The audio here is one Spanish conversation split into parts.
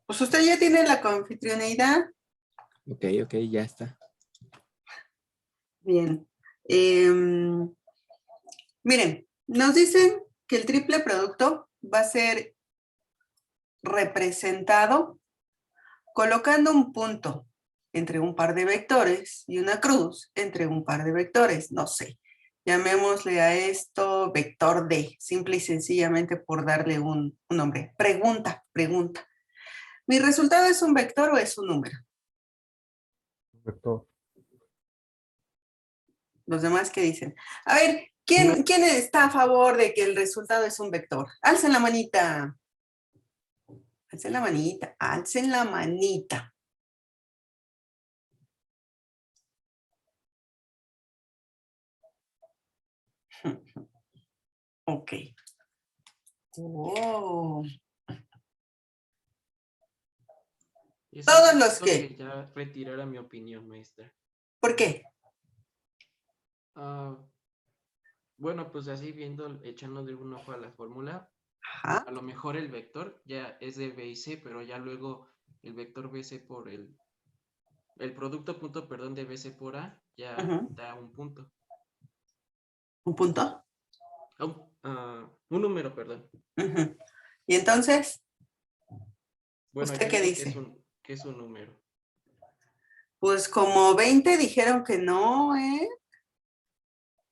Pues usted ya tiene la coanfitrioneidad. Ok, ya está. Bien. Miren, nos dicen que el triple producto va a ser representado colocando un punto entre un par de vectores y una cruz entre un par de vectores. No sé, llamémosle a esto vector D, simple y sencillamente por darle un nombre. Pregunta. ¿Mi resultado es un vector o es un número? Vector. Los demás, ¿qué dicen? A ver, ¿quién está a favor de que el resultado es un vector? Alcen la manita. Alcen la manita, alcen la manita. Ok. Oh. Todos los que... Ya retirara mi opinión, maestra. ¿Por qué? Bueno, pues así viendo, echándole un ojo a la fórmula, Ajá. a lo mejor el vector ya es de B y C, pero ya luego el vector BC por el producto punto, perdón, de BC por A ya da un punto. ¿Un punto? Un número, perdón. ¿Y entonces? Bueno, ¿Usted yo qué digo dice? que es un número. Pues como 20 dijeron que no, ¿eh?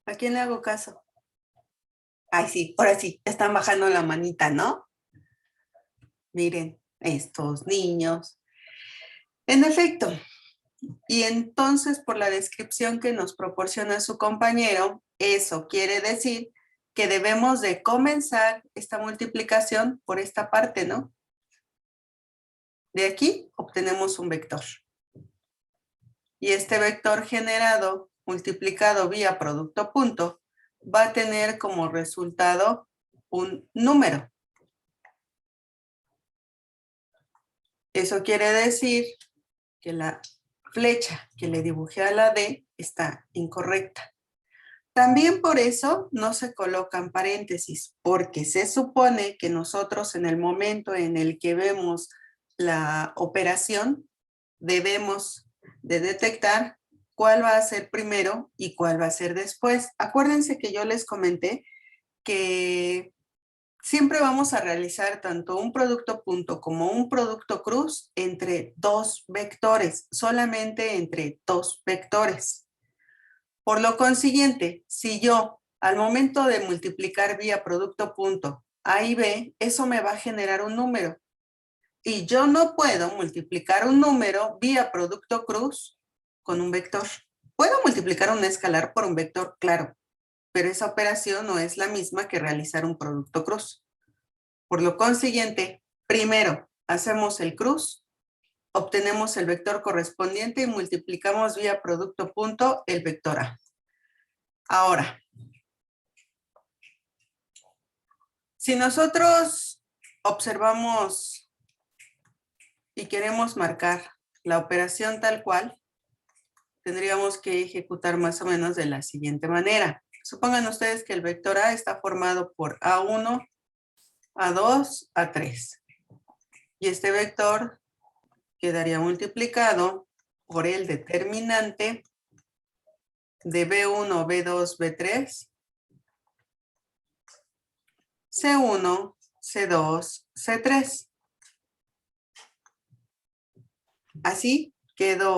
¿A quién le hago caso? Ay, sí, ahora sí, están bajando la manita, ¿no? Miren, estos niños. En efecto, y entonces por la descripción que nos proporciona su compañero, eso quiere decir que debemos de comenzar esta multiplicación por esta parte, ¿no? De aquí obtenemos un vector. Y este vector generado, multiplicado vía producto punto, va a tener como resultado un número. Eso quiere decir que la flecha que le dibujé a la D está incorrecta. También por eso no se colocan paréntesis, porque se supone que nosotros en el momento en el que vemos la operación, debemos de detectar cuál va a ser primero y cuál va a ser después. Acuérdense que yo les comenté que siempre vamos a realizar tanto un producto punto como un producto cruz entre dos vectores, solamente entre dos vectores. Por lo consiguiente, si yo al momento de multiplicar vía producto punto A y B, eso me va a generar un número. Y yo no puedo multiplicar un número vía producto cruz con un vector. Puedo multiplicar un escalar por un vector, claro, pero esa operación no es la misma que realizar un producto cruz. Por lo consiguiente, primero hacemos el cruz, obtenemos el vector correspondiente y multiplicamos vía producto punto el vector A. Ahora, si nosotros observamos y queremos marcar la operación tal cual, tendríamos que ejecutar más o menos de la siguiente manera. Supongan ustedes que el vector A está formado por A1, A2, A3. Y este vector quedaría multiplicado por el determinante de B1, B2, B3, C1, C2, C3. Así queda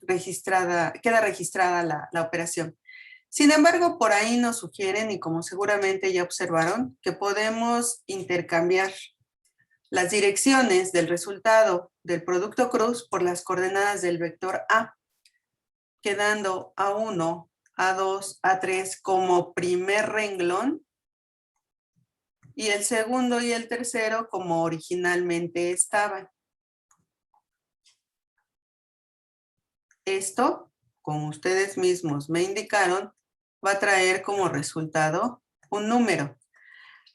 registrada la operación. Sin embargo, por ahí nos sugieren, y como seguramente ya observaron, que podemos intercambiar las direcciones del resultado del producto cruz por las coordenadas del vector A, quedando A1, A2, A3 como primer renglón y el segundo y el tercero como originalmente estaban. Esto, como ustedes mismos me indicaron, va a traer como resultado un número.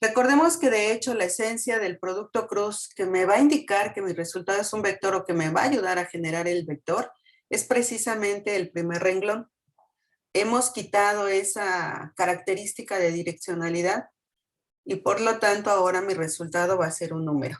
Recordemos que de hecho la esencia del producto cruz que me va a indicar que mi resultado es un vector o que me va a ayudar a generar el vector es precisamente el primer renglón. Hemos quitado esa característica de direccionalidad y por lo tanto ahora mi resultado va a ser un número.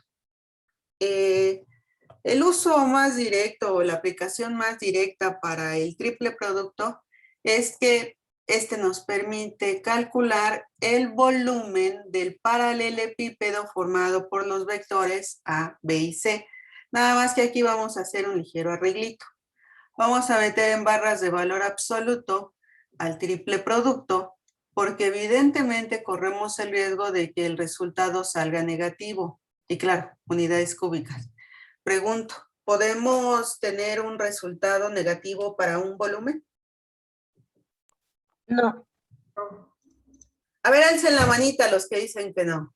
el uso más directo o la aplicación más directa para el triple producto es que este nos permite calcular el volumen del paralelepípedo formado por los vectores A, B y C. Nada más que aquí vamos a hacer un ligero arreglito. Vamos a meter en barras de valor absoluto al triple producto porque evidentemente corremos el riesgo de que el resultado salga negativo. Y claro, unidades cúbicas. Pregunto, ¿podemos tener un resultado negativo para un volumen? No. A ver, alcen la manita los que dicen que no.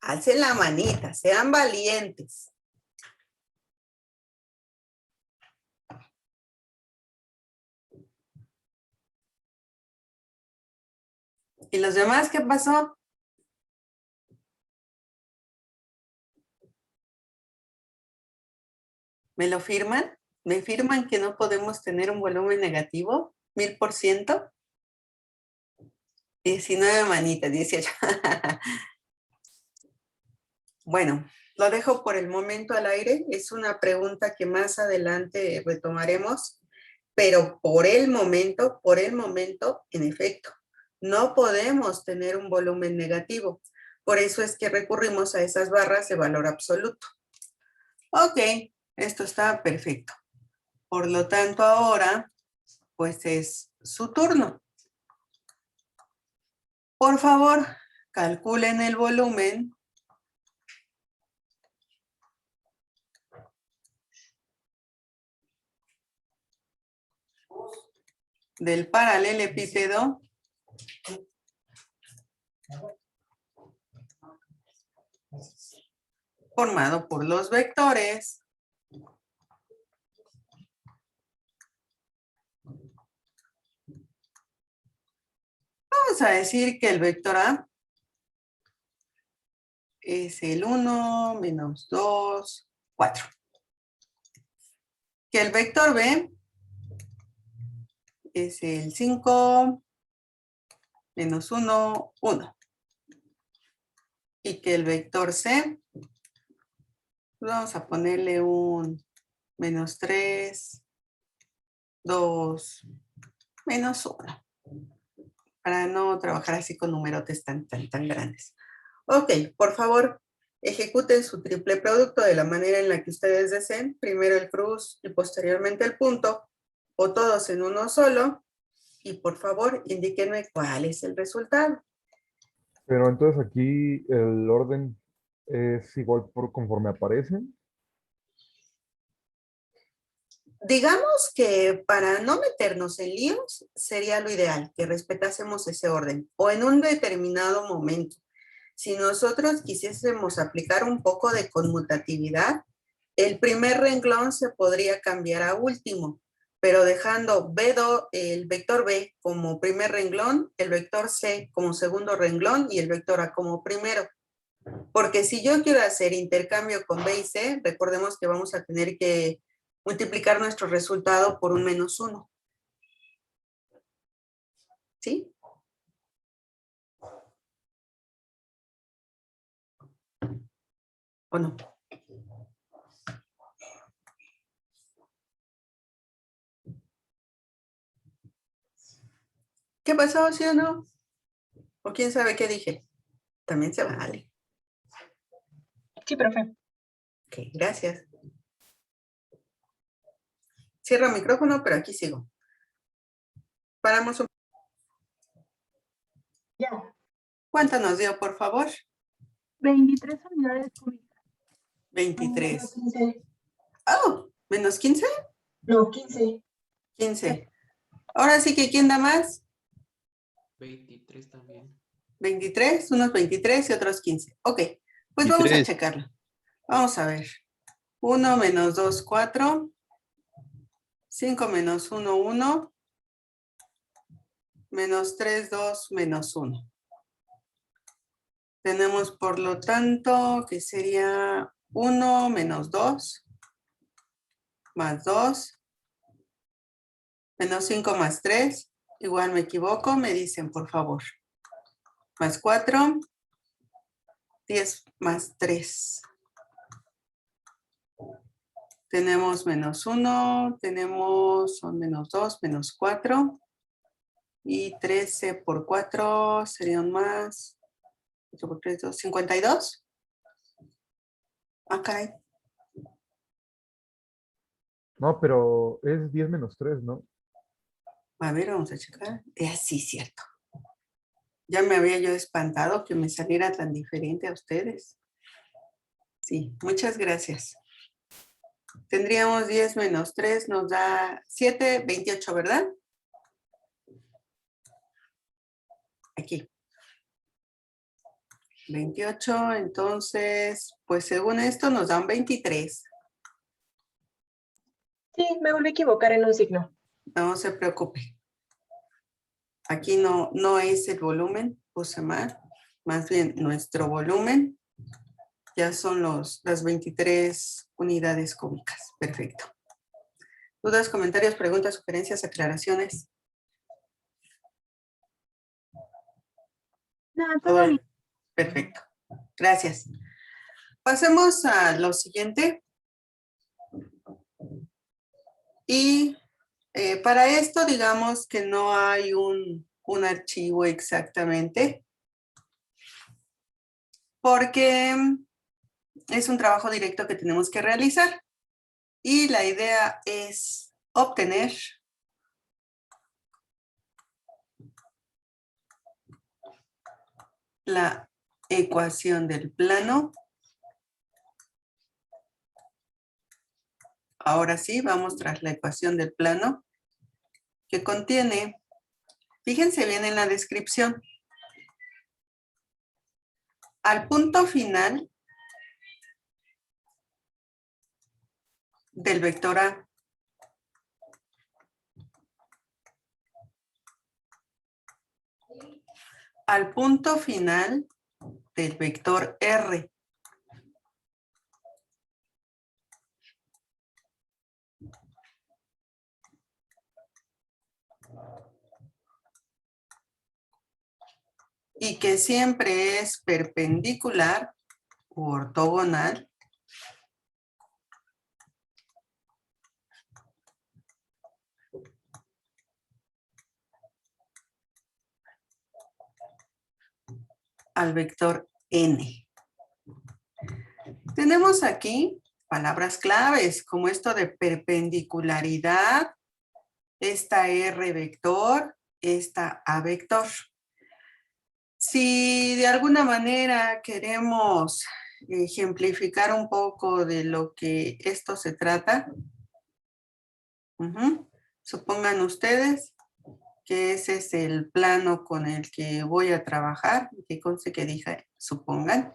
Alcen la manita, sean valientes. ¿Y los demás qué pasó? ¿Me lo firman? ¿Me firman que no podemos tener un volumen negativo? ¿1000%? 19 manitas, 18. Bueno, lo dejo por el momento al aire. Es una pregunta que más adelante retomaremos, pero por el momento, en efecto, no podemos tener un volumen negativo. Por eso es que recurrimos a esas barras de valor absoluto. Ok, esto está perfecto. Por lo tanto, ahora, pues es su turno. Por favor, calculen el volumen del paralelepípedo formado por los vectores vamos a decir que el vector A es el 1, menos 2, 4. Que el vector B es el 5, menos 1, 1. Y que el vector C, vamos a ponerle un menos 3, 2, menos 1. Para no trabajar así con numerotes tan grandes. Ok, por favor, ejecuten su triple producto de la manera en la que ustedes deseen. Primero el cruz y posteriormente el punto, o todos en uno solo. Y por favor, indíquenme cuál es el resultado. Pero entonces aquí el orden es igual por conforme aparecen. Digamos que para no meternos en líos, sería lo ideal que respetásemos ese orden o en un determinado momento. Si nosotros quisiésemos aplicar un poco de conmutatividad, el primer renglón se podría cambiar a último, pero dejando el vector B como primer renglón, el vector C como segundo renglón y el vector A como primero. Porque si yo quiero hacer intercambio con B y C, recordemos que vamos a tener que multiplicar nuestro resultado por un menos 1. ¿Sí? ¿O no? ¿Qué pasó, sí o no? ¿O quién sabe qué dije? También se vale. Sí, profe. Ok, gracias. Cierro el micrófono, pero aquí sigo. Paramos un... Ya. ¿Cuánto nos dio, por favor? 23 unidades cúbicas. 23. 15. Oh, ¿menos 15? No, 15. 15. Ahora sí que ¿quién da más? 23 también. 23, unos 23 y otros 15. Ok, pues vamos a 23. checarlo. Vamos a ver. 1 menos 2, 4. 5 menos 1, 1. Menos 3, 2, menos 1. Tenemos, por lo tanto, que sería 1 menos 2, más 2, menos 5 más 3. Igual me equivoco, me dicen, por favor. Más 4, 10 más 3. Tenemos menos 1, tenemos son menos 2, menos 4. Y 13 por 4 serían más. 8 por 3, 2, 52. Ah, caray. No, pero es 10 menos 3, ¿no? A ver, vamos a checar. Sí, cierto. Ya me había yo espantado que me saliera tan diferente a ustedes. Sí, muchas gracias. Tendríamos 10 menos 3, nos da 7, 28, ¿verdad? Aquí. 28, entonces, pues según esto nos dan 23. Sí, me volví a equivocar en un signo. No se preocupe. Aquí no es el volumen, puse mal. Más bien nuestro volumen ya son las 23 unidades cúbicas. Perfecto. ¿Dudas, comentarios, preguntas, sugerencias, aclaraciones? No, todo bien. Perfecto. Gracias. Pasemos a lo siguiente. Y para esto, digamos que no hay un archivo exactamente, porque es un trabajo directo que tenemos que realizar. Y la idea es obtener la ecuación del plano. Ahora sí, vamos tras la ecuación del plano que contiene, fíjense bien en la descripción, al punto final del vector A. Al punto final del vector R. Y que siempre es perpendicular u ortogonal al vector N. Tenemos aquí palabras claves como esto de perpendicularidad, esta R vector, esta A vector. Si de alguna manera queremos ejemplificar un poco de lo que esto se trata, supongan ustedes que ese es el plano con el que voy a trabajar, que conste que dije supongan.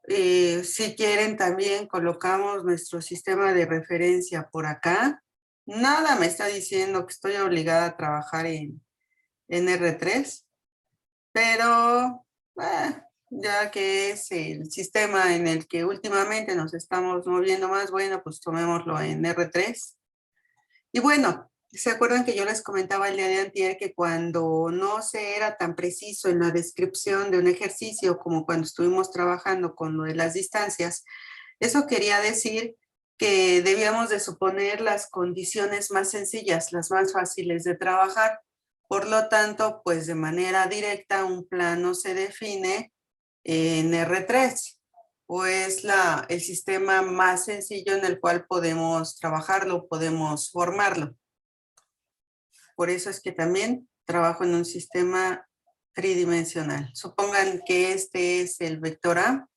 Si quieren también colocamos nuestro sistema de referencia por acá. Nada me está diciendo que estoy obligada a trabajar en R3, pero ya que es el sistema en el que últimamente nos estamos moviendo más, bueno, pues tomémoslo en R3. Y bueno, ¿se acuerdan que yo les comentaba el día de antier que cuando no se era tan preciso en la descripción de un ejercicio como cuando estuvimos trabajando con lo de las distancias, eso quería decir que debíamos de suponer las condiciones más sencillas, las más fáciles de trabajar. Por lo tanto, pues de manera directa un plano se define en R3, o es el sistema más sencillo en el cual podemos trabajarlo, podemos formarlo. Por eso es que también trabajo en un sistema tridimensional. Supongan que este es el vector A.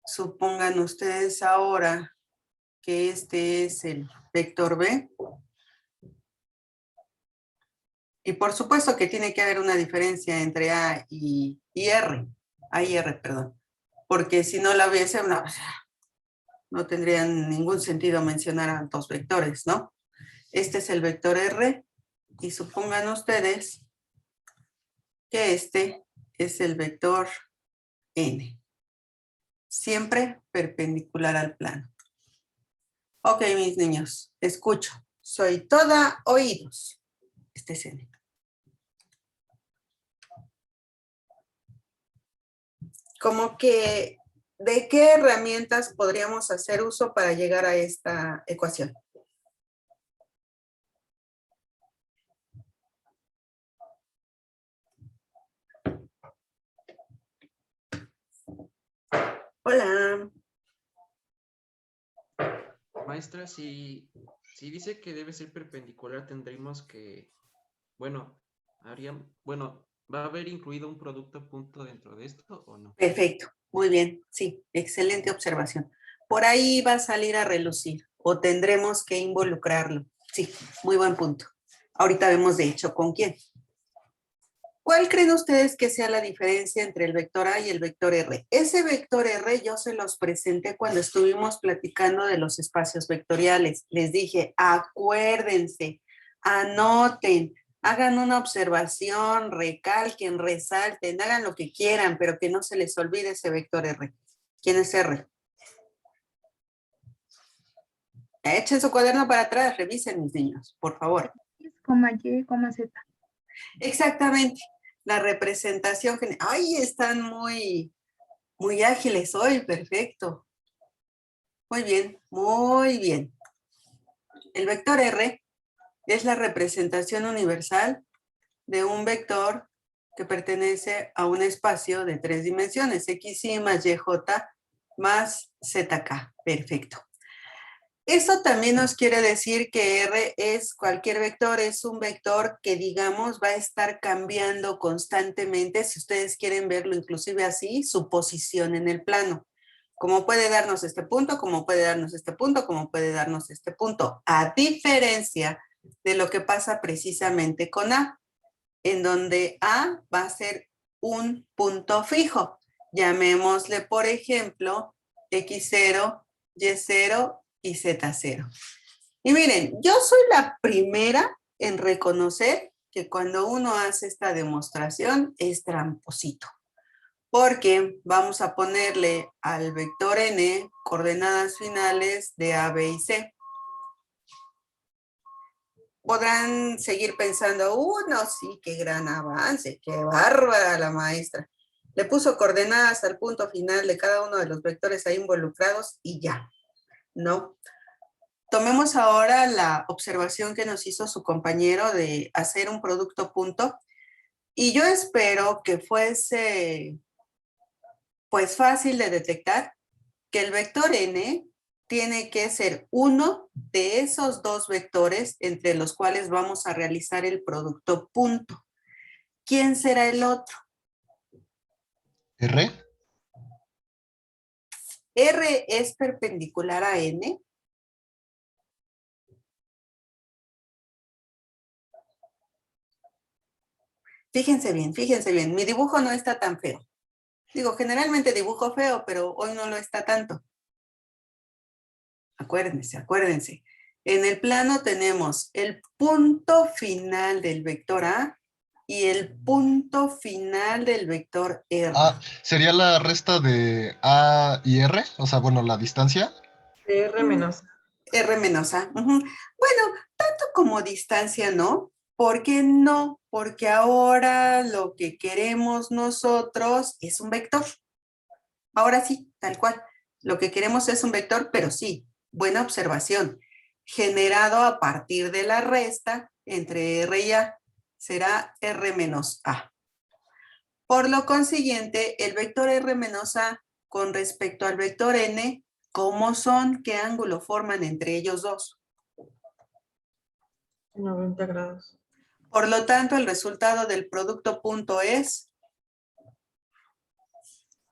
Supongan ustedes ahora que este es el vector B. Y por supuesto que tiene que haber una diferencia entre A y R. A y R, perdón. Porque si no la hubiese, no tendría ningún sentido mencionar a dos vectores, ¿no? Este es el vector R y supongan ustedes que este es el vector N. Siempre perpendicular al plano. Ok, mis niños, escucho. Soy toda oídos. Este es N. Como que ¿de qué herramientas podríamos hacer uso para llegar a esta ecuación? Hola. Maestra, si dice que debe ser perpendicular, tendríamos que, bueno, ¿va a haber incluido un producto punto dentro de esto o no? Perfecto, muy bien, sí, excelente observación. Por ahí va a salir a relucir o tendremos que involucrarlo. Sí, muy buen punto. Ahorita vemos de hecho con quién. ¿Cuál creen ustedes que sea la diferencia entre el vector A y el vector R? Ese vector R yo se los presenté cuando estuvimos platicando de los espacios vectoriales. Les dije, acuérdense, anoten, hagan una observación, recalquen, resalten, hagan lo que quieran, pero que no se les olvide ese vector R. ¿Quién es R? Echen su cuaderno para atrás, revisen, mis niños, por favor. Coma Y, coma Z. Exactamente. La representación general. ¡Ay, están muy ágiles hoy! Perfecto. Muy bien, muy bien. El vector R es la representación universal de un vector que pertenece a un espacio de 3 dimensiones, XY más YJ más ZK. Perfecto. Eso también nos quiere decir que R es cualquier vector, es un vector que digamos va a estar cambiando constantemente, si ustedes quieren verlo inclusive así, su posición en el plano. Como puede darnos este punto, como puede darnos este punto, como puede darnos este punto. A diferencia de lo que pasa precisamente con A, en donde A va a ser un punto fijo. Llamémosle, por ejemplo, X0, Y0 y Z0. Y miren, yo soy la primera en reconocer que cuando uno hace esta demostración es tramposito, porque vamos a ponerle al vector n coordenadas finales de A, B y C. Podrán seguir pensando, no, sí, qué gran avance, qué bárbara la maestra. Le puso coordenadas al punto final de cada uno de los vectores ahí involucrados y ya. No. Tomemos ahora la observación que nos hizo su compañero de hacer un producto punto. Y yo espero que fuese pues fácil de detectar que el vector n tiene que ser uno de esos dos vectores entre los cuales vamos a realizar el producto punto. ¿Quién será el otro? R. R es perpendicular a n. Fíjense bien, mi dibujo no está tan feo. Digo, generalmente dibujo feo, pero hoy no lo está tanto. Acuérdense. En el plano tenemos el punto final del vector A y el punto final del vector R. ¿Sería la resta de A y R? O sea, bueno, la distancia. R menos. R menos A. Bueno, tanto como distancia, ¿no? ¿Por qué no? Porque ahora lo que queremos nosotros es un vector. Ahora sí, tal cual. Lo que queremos es un vector, pero sí, buena observación. Generado a partir de la resta entre R y A. Será R menos A. Por lo consiguiente, el vector R menos A con respecto al vector N, ¿cómo son? ¿Qué ángulo forman entre ellos dos? 90 grados. Por lo tanto, el resultado del producto punto es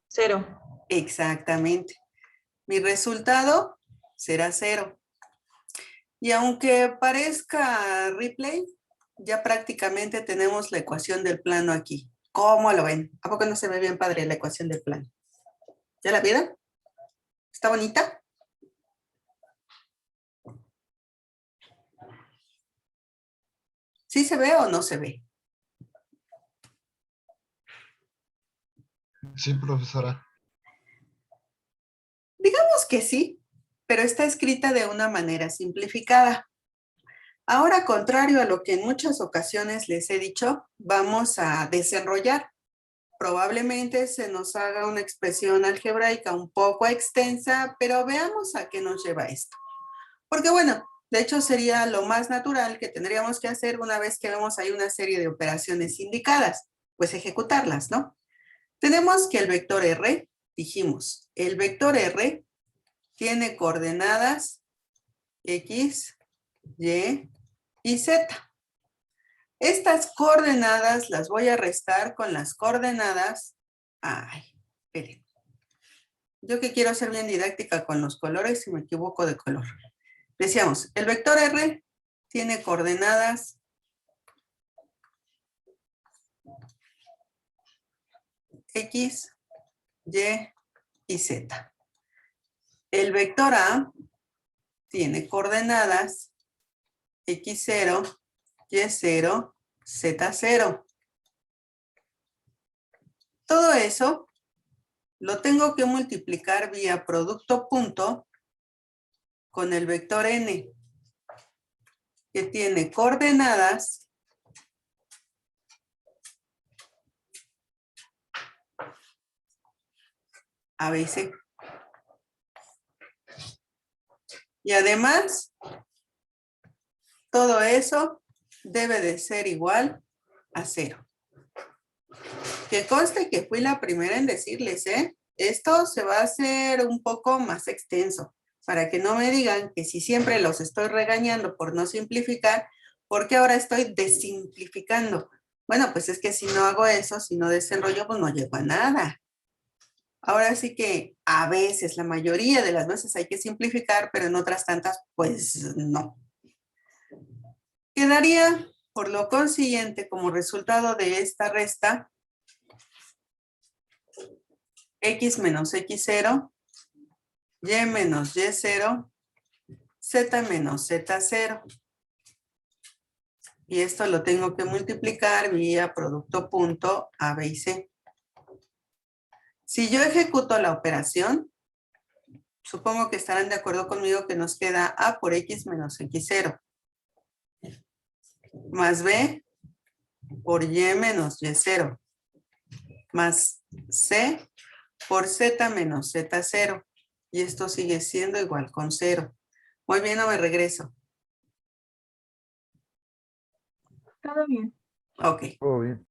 0. exactamente. Mi resultado será 0. Y aunque parezca replay, ya prácticamente tenemos la ecuación del plano aquí. ¿Cómo lo ven? ¿A poco no se ve bien padre la ecuación del plano? ¿Ya la vieron? ¿Está bonita? ¿Sí se ve o no se ve? Sí, profesora. Digamos que sí, pero está escrita de una manera simplificada. Ahora, contrario a lo que en muchas ocasiones les he dicho, vamos a desenrollar probablemente se nos haga una expresión algebraica un poco extensa, pero veamos a qué nos lleva esto. Porque bueno, de hecho sería lo más natural que tendríamos que hacer una vez que vemos ahí una serie de operaciones indicadas, pues ejecutarlas, ¿no? Tenemos que el vector R, dijimos, el vector R tiene coordenadas X, Y y Z. Estas coordenadas las voy a restar con las coordenadas. Ay, esperen. Yo que quiero ser bien didáctica con los colores y me equivoco de color. Decíamos, el vector R tiene coordenadas X, Y y Z. El vector A tiene coordenadas X0, Y0, Z0. Todo eso lo tengo que multiplicar vía producto punto con el vector N, que tiene coordenadas A, B y C. Y además, todo eso debe de ser igual a 0. Que conste que fui la primera en decirles, esto se va a hacer un poco más extenso, para que no me digan que si siempre los estoy regañando por no simplificar, porque ahora estoy desimplificando. Bueno, pues es que si no hago eso, si no desenrollo, pues no llego a nada. Ahora sí que a veces, la mayoría de las veces hay que simplificar, pero en otras tantas, pues no. Quedaría, por lo consiguiente, como resultado de esta resta, X menos X0, Y menos Y0, Z menos Z0. Y esto lo tengo que multiplicar vía producto punto A, B y C. Si yo ejecuto la operación, supongo que estarán de acuerdo conmigo que nos queda A por X menos X0, más B por Y menos Y0, más C por Z menos Z0. Y esto sigue siendo igual con 0. Muy bien, no me regreso. Todo bien. Ok. Todo bien.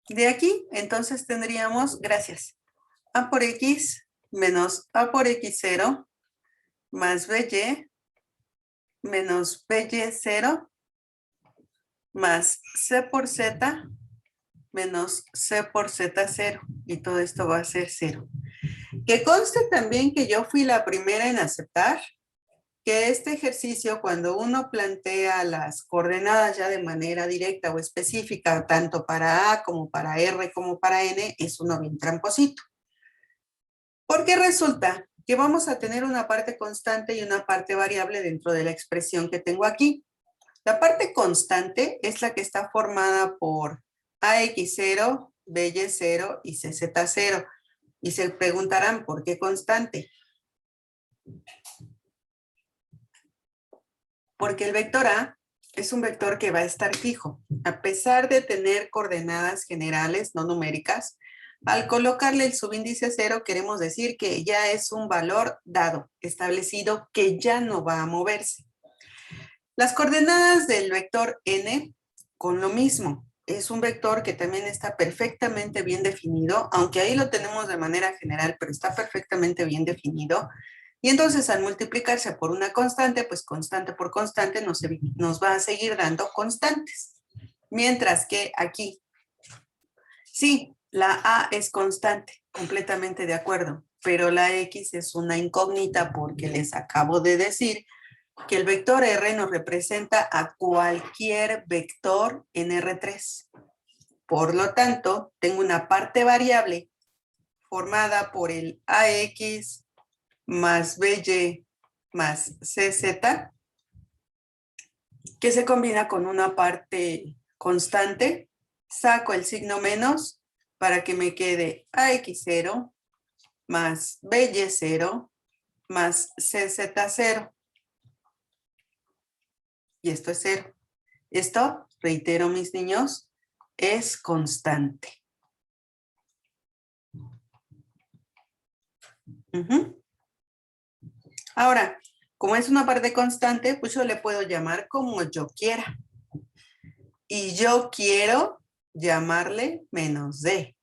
De aquí, entonces tendríamos, gracias, A por X menos A por X0 más BY menos BY0 más C por Z menos C por Z0. Y todo esto va a ser 0. Que conste también que yo fui la primera en aceptar que este ejercicio, cuando uno plantea las coordenadas ya de manera directa o específica, tanto para A como para R como para N, es uno bien tramposito. Porque resulta que vamos a tener una parte constante y una parte variable dentro de la expresión que tengo aquí. La parte constante es la que está formada por AX0, BY0 y CZ0. Y se preguntarán, ¿por qué constante? Porque el vector A es un vector que va a estar fijo. A pesar de tener coordenadas generales, no numéricas, al colocarle el subíndice 0, queremos decir que ya es un valor dado, establecido, que ya no va a moverse. Las coordenadas del vector n, con lo mismo. Es un vector que también está perfectamente bien definido, aunque ahí lo tenemos de manera general, pero está perfectamente bien definido. Y entonces al multiplicarse por una constante, pues constante por constante nos va a seguir dando constantes. Mientras que aquí, sí, la A es constante, completamente de acuerdo, pero la X es una incógnita porque les acabo de decir que el vector R nos representa a cualquier vector en R3. Por lo tanto, tengo una parte variable formada por el AX más BY más CZ, que se combina con una parte constante. Saco el signo menos para que me quede AX0 más BY0 más CZ0. Y esto es 0. Esto, reitero mis niños, es constante. Ujú. Ahora, como es una parte constante, pues yo le puedo llamar como yo quiera. Y yo quiero llamarle menos d.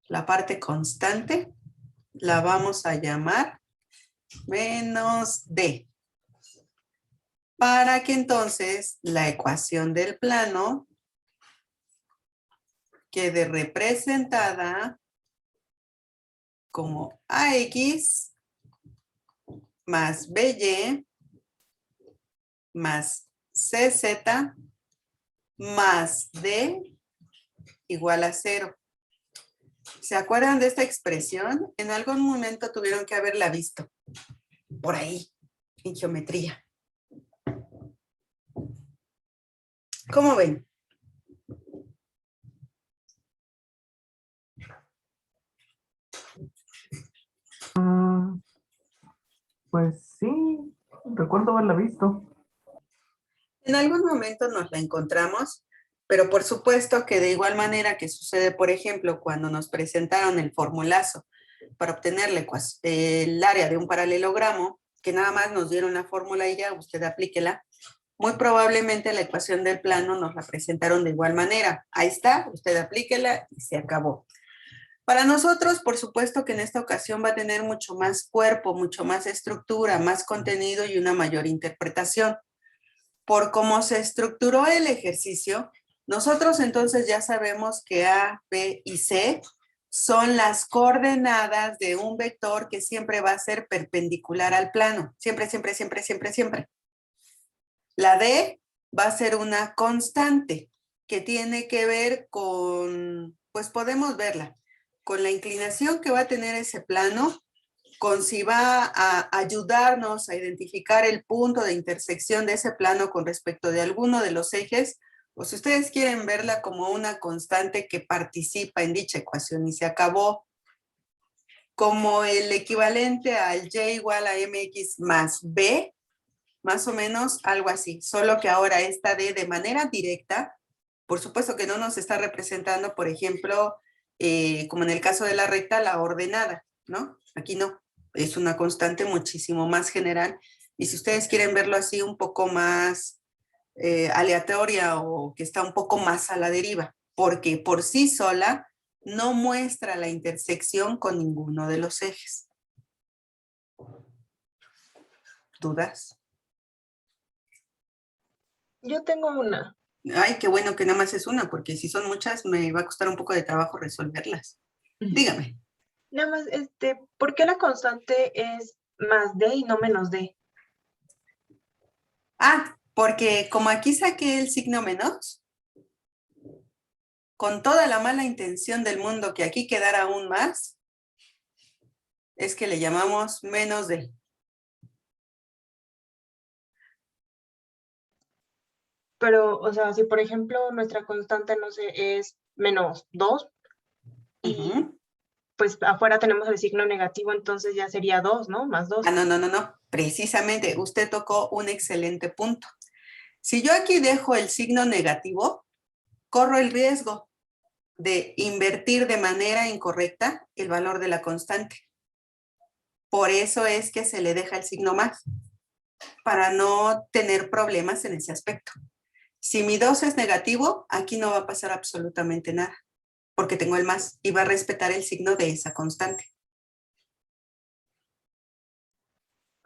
La parte constante la vamos a llamar menos d. Para que entonces la ecuación del plano quede representada como ax más by más cz más d igual a 0. ¿Se acuerdan de esta expresión? En algún momento tuvieron que haberla visto por ahí, en geometría. ¿Cómo ven? Pues sí, recuerdo haberla visto. En algún momento nos la encontramos, pero por supuesto que de igual manera que sucede, por ejemplo, cuando nos presentaron el formulazo para obtener el área de un paralelogramo, que nada más nos dieron la fórmula y ya, usted aplíquela. Muy probablemente la ecuación del plano nos la presentaron de igual manera. Ahí está, usted aplíquela y se acabó. Para nosotros, por supuesto que en esta ocasión va a tener mucho más cuerpo, mucho más estructura, más contenido y una mayor interpretación. Por cómo se estructuró el ejercicio, nosotros entonces ya sabemos que A, B y C son las coordenadas de un vector que siempre va a ser perpendicular al plano. Siempre, siempre, siempre, siempre, siempre. La D va a ser una constante que tiene que ver con, pues podemos verla, con la inclinación que va a tener ese plano, con si va a ayudarnos a identificar el punto de intersección de ese plano con respecto de alguno de los ejes, o si ustedes quieren verla como una constante que participa en dicha ecuación y se acabó, como el equivalente al y igual a mx más b, más o menos algo así, solo que ahora esta d de manera directa, por supuesto que no nos está representando, por ejemplo, como en el caso de la recta, la ordenada, ¿no? Aquí no, es una constante muchísimo más general. Y si ustedes quieren verlo así un poco más aleatoria o que está un poco más a la deriva, porque por sí sola no muestra la intersección con ninguno de los ejes. ¿Dudas? Yo tengo una. Ay, qué bueno que nada más es una, porque si son muchas me va a costar un poco de trabajo resolverlas. Dígame. Nada más, ¿por qué la constante es más d y no menos d? Ah, porque como aquí saqué el signo menos, con toda la mala intención del mundo que aquí quedara aún más, es que le llamamos menos d. Pero, o sea, si por ejemplo nuestra constante, no sé, es menos 2 y Ujú. pues afuera tenemos el signo negativo, entonces ya sería 2, ¿no? Más 2. Ah, no, no, no, no. Precisamente, usted tocó un excelente punto. Si yo aquí dejo el signo negativo, corro el riesgo de invertir de manera incorrecta el valor de la constante. Por eso es que se le deja el signo más, para no tener problemas en ese aspecto. Si mi 2 es negativo, aquí no va a pasar absolutamente nada, porque tengo el más y va a respetar el signo de esa constante.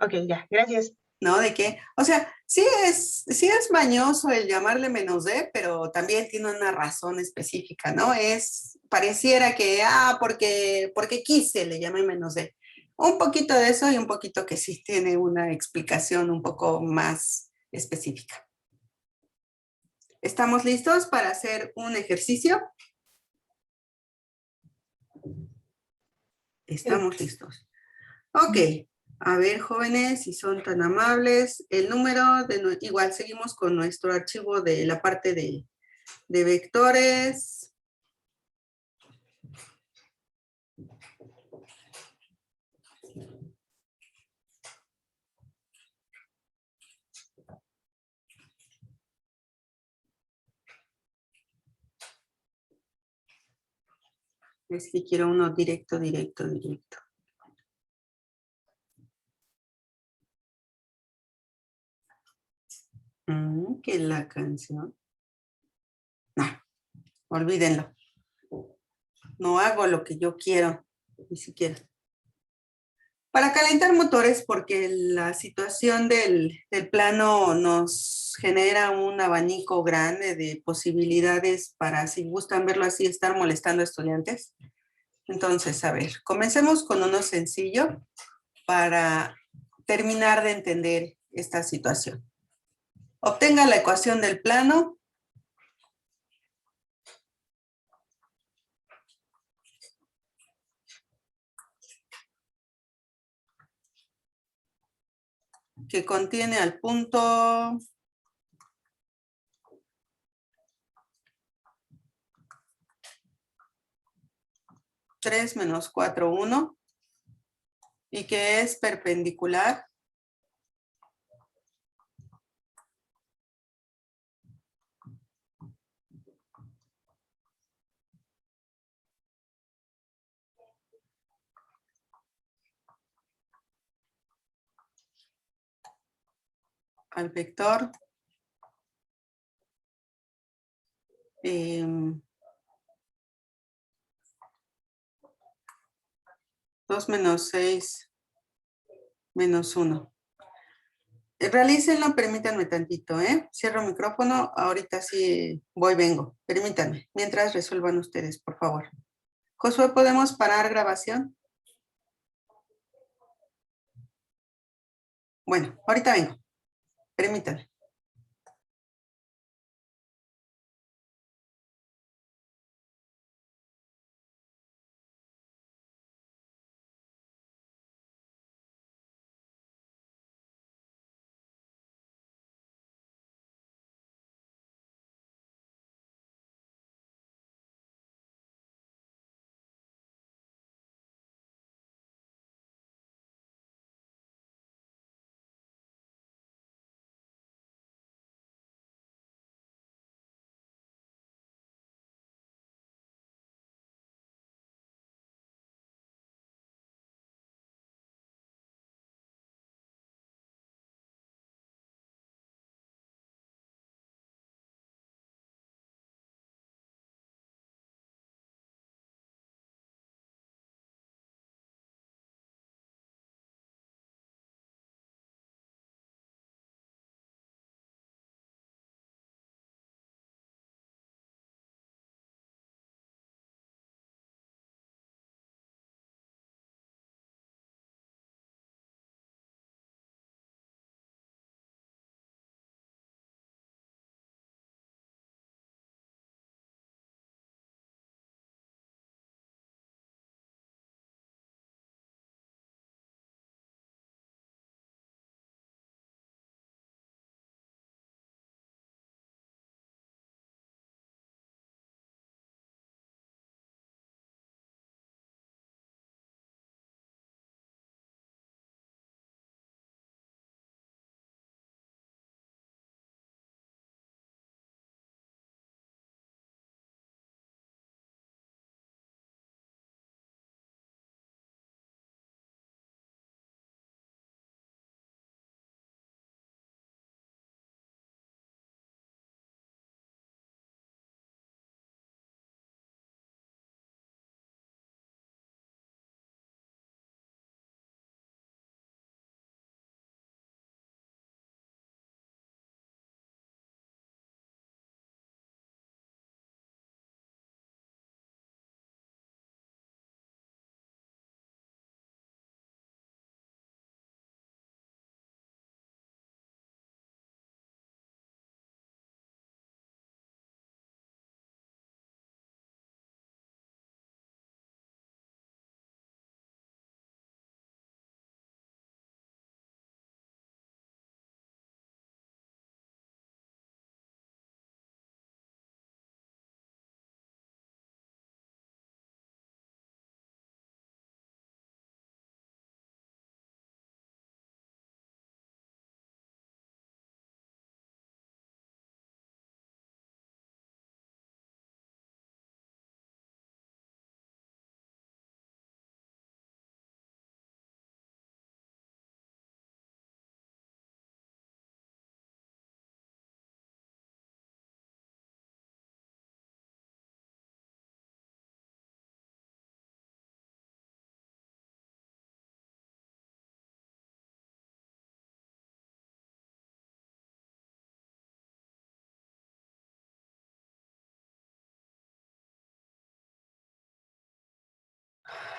Ok, ya, gracias. ¿No? ¿De qué? O sea, sí es mañoso el llamarle menos d, pero también tiene una razón específica, ¿no? Pareciera que, porque quise, le llamé menos d. Un poquito de eso y un poquito que sí tiene una explicación un poco más específica. ¿Estamos listos para hacer un ejercicio? Estamos listos. Ok. A ver, jóvenes, si son tan amables, el número, igual seguimos con nuestro archivo de la parte de vectores. Es que quiero uno directo, directo, directo. Que la canción. No, olvídenlo. No hago lo que yo quiero, ni siquiera. Para calentar motores, porque la situación del plano nos genera un abanico grande de posibilidades para, si gustan verlo así, estar molestando a estudiantes. Entonces, a ver, comencemos con uno sencillo para terminar de entender esta situación. Obtenga la ecuación del plano. Que contiene al punto 3 menos 4, 1 y que es perpendicular al vector 2 menos 6 menos 1. Realícenlo, permítanme tantito, ¿eh? Cierro micrófono, ahorita sí voy, vengo. Permítanme, mientras resuelvan ustedes, por favor. Josué, ¿podemos parar grabación? Bueno, ahorita vengo. Permítanme.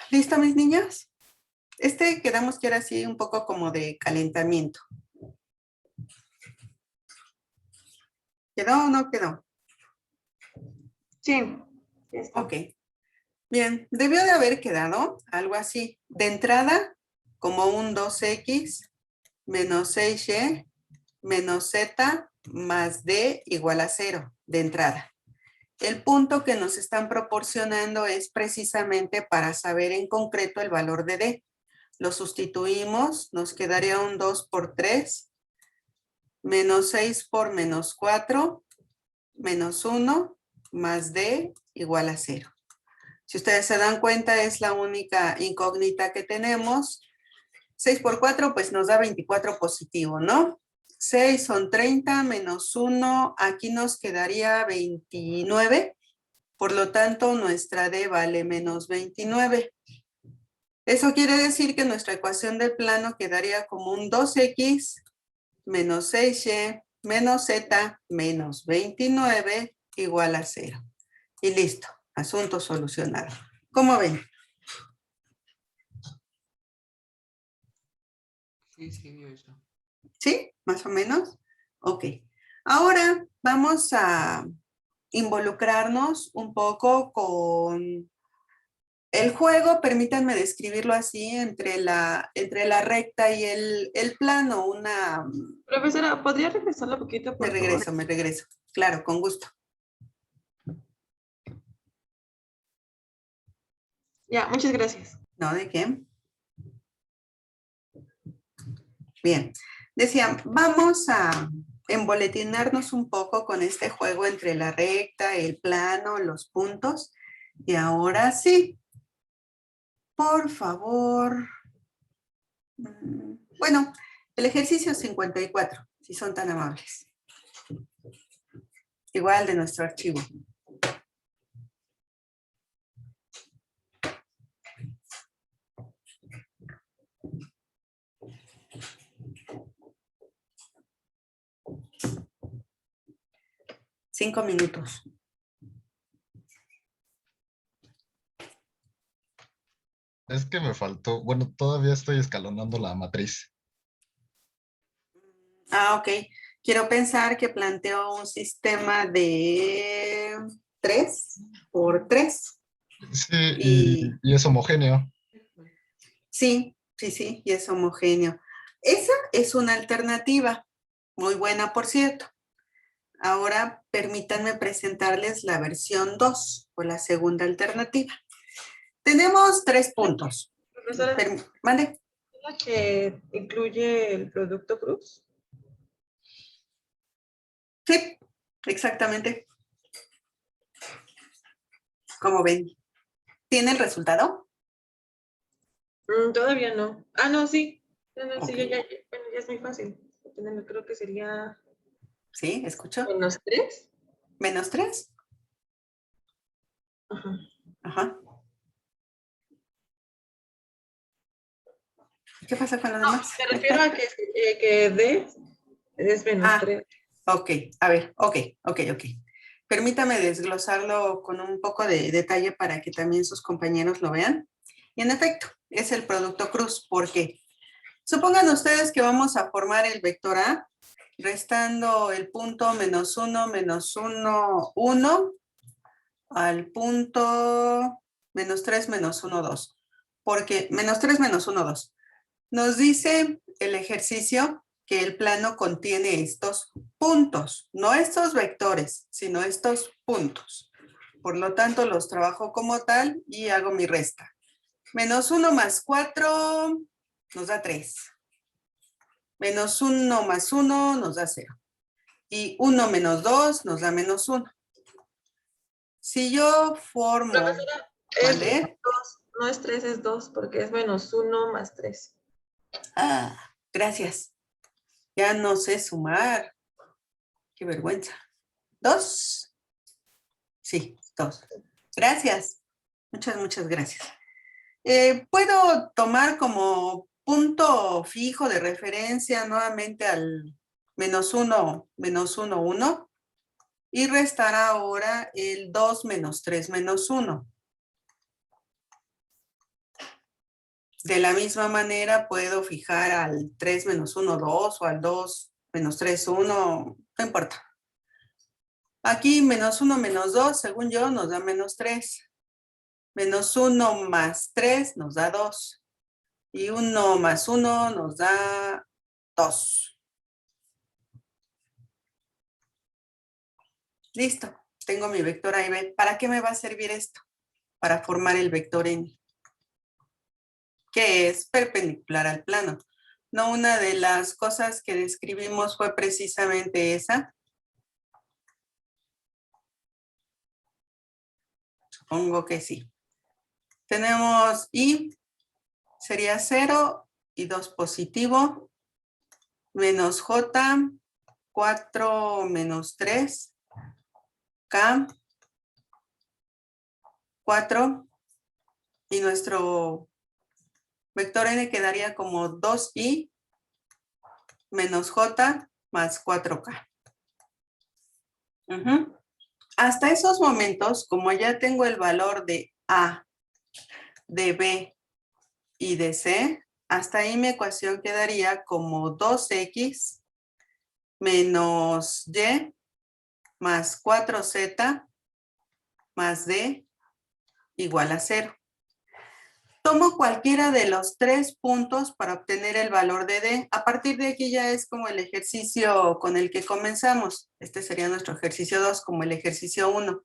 ¿Listo, mis niñas? Quedamos que era así un poco como de calentamiento. ¿Quedó o no quedó? Sí, ya está. Ok. Bien, debió de haber quedado algo así. De entrada, como un 2x menos 6y menos z más d igual a 0 de entrada. El punto que nos están proporcionando es precisamente para saber en concreto el valor de d. Lo sustituimos, nos quedaría un 2 por 3, menos 6 por menos 4, menos 1, más d igual a 0. Si ustedes se dan cuenta, es la única incógnita que tenemos. 6 por 4, pues nos da 24 positivo, ¿no? 6 son 30 menos 1, aquí nos quedaría 29. Por lo tanto, nuestra D vale menos 29. Eso quiere decir que nuestra ecuación del plano quedaría como un 2x menos 6y menos z menos 29 igual a 0. Y listo, asunto solucionado. ¿Cómo ven? Sí, sí, vio eso. ¿Sí? ¿Más o menos? Ok. Ahora vamos a involucrarnos un poco con el juego, permítanme describirlo así, entre la recta y el plano. Profesora, ¿podría regresarla un poquito, por favor? Me regreso. Claro, con gusto. Ya, muchas gracias. ¿No? ¿De qué? Bien. Decía, vamos a emboletinarnos un poco con este juego entre la recta, el plano, los puntos. Y ahora sí, por favor. Bueno, el ejercicio 54, si son tan amables. Igual de nuestro archivo. Cinco minutos. Es que me faltó, bueno, todavía estoy escalonando la matriz. Ok. Quiero pensar que planteo un sistema de 3 por 3. Sí, Y y es homogéneo. sí, y es homogéneo. Esa es una alternativa, muy buena, por cierto. Ahora permítanme presentarles la versión 2, o la segunda alternativa. Tenemos 3 puntos. Profesora, Mande. ¿es la que incluye el producto cruz? Sí, exactamente. Como ven. ¿Tiene el resultado? Todavía no. Ah, no, sí. No, no, sí, Ok. bueno, ya es muy fácil. Creo que sería ¿Sí? ¿Escucho? menos 3. ¿Menos 3? Ajá. Ajá. ¿Qué pasa con lo No, demás? me refiero a que D es menos 3. Ok. A ver, ok. Permítame desglosarlo con un poco de detalle para que también sus compañeros lo vean. Y en efecto, es el producto cruz. ¿Por qué? Supongan ustedes que vamos a formar el vector A, restando el punto menos 1, 1, al punto menos 3, menos 1, 2. Porque menos 3, menos 1, 2. Nos dice el ejercicio que el plano contiene estos puntos, no estos vectores, sino estos puntos. Por lo tanto, los trabajo como tal y hago mi resta. Menos 1 más 4 nos da 3. Menos 1 más 1 nos da 0. Y 1 menos 2 nos da menos 1. Si yo formo... Profesora, ¿Vale? 2, no es 3, es 2, porque es menos 1 más 3. Gracias. Ya no sé sumar. Qué vergüenza. 2. Sí, 2. Gracias. Muchas gracias. Puedo tomar como punto fijo de referencia nuevamente al menos 1, 1, y restar ahora el 2 menos 3 menos 1. De la misma manera puedo fijar al 3 menos 1, 2 o al 2 menos 3, 1, no importa. Aquí menos 1 menos 2, según yo, nos da menos 3. Menos 1 más 3 nos da 2. Y 1 más 1 nos da 2. Listo, tengo mi vector A y B. ¿Para qué me va a servir esto? Para formar el vector N, que es perpendicular al plano. No, una de las cosas que describimos fue precisamente esa. Supongo que sí. Tenemos I, sería 0 y 2 positivo, menos J, 4 menos 3, K, 4, y nuestro vector N quedaría como 2i menos J más 4K. Hasta esos momentos, como ya tengo el valor de A, de B y de C, hasta ahí mi ecuación quedaría como 2x menos y más 4z más d igual a 0. Tomo cualquiera de los 3 puntos para obtener el valor de d. A partir de aquí ya es como el ejercicio con el que comenzamos. Este sería nuestro ejercicio 2 como el ejercicio 1.